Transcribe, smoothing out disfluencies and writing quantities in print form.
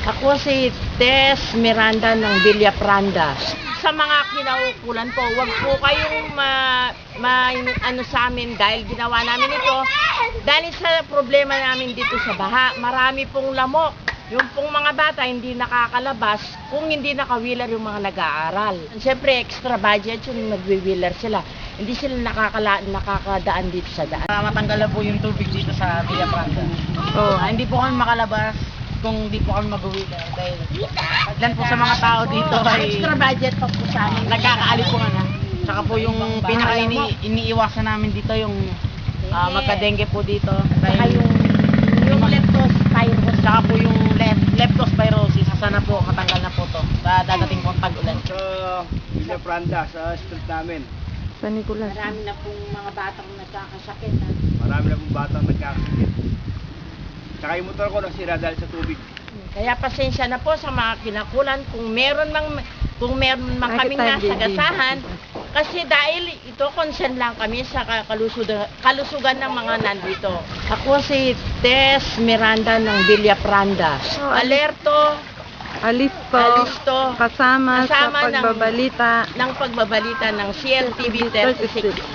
Ako si Tess Miranda ng Villa Pranda. Sa mga kinaukulan po, wag po kayong ano sa amin dahil ginawa namin ito. Dahil sa problema namin dito sa baha, marami pong lamok. Yung pong mga bata hindi nakakalabas kung hindi naka-wheeler yung mga nag-aaral. Siyempre, extra budget yung nag-wheeler sila. Hindi sila nakakadaan dito sa daan. Matanggal na po yung tubig dito sa Villa Pranda. Hindi po kami makalabas kung di po kami mag-wheeler dahil lan po sa mga tao dito ay Extra budget pa po sa amin. nagkakaalipungan na. Tsaka po yung iniiwasan namin dito yung magka-dengue po dito. Saka yung leptospirosis. Tsaka po yung leptospirosis, sana po matanggal na po to sa dadating pong tag-ulan. Sa Villa Pranda, sa street namin, San Nicolas. Marami na pong mga batang nagkakasakit. marami na pong batang nagkakasakit. Tsaka yung motor ko nasira dahil sa tubig. Kaya pasensya na po sa mga kinakulan kung meron mang kaming nasagasahan kasi dahil ito concern lang kami sa kalusugan ng mga nandito. Ako si Tess Miranda ng Villa Pranda. Alerto, Alisto, kasama sa ng pagbabalita pagbabalita ng CLTV 36.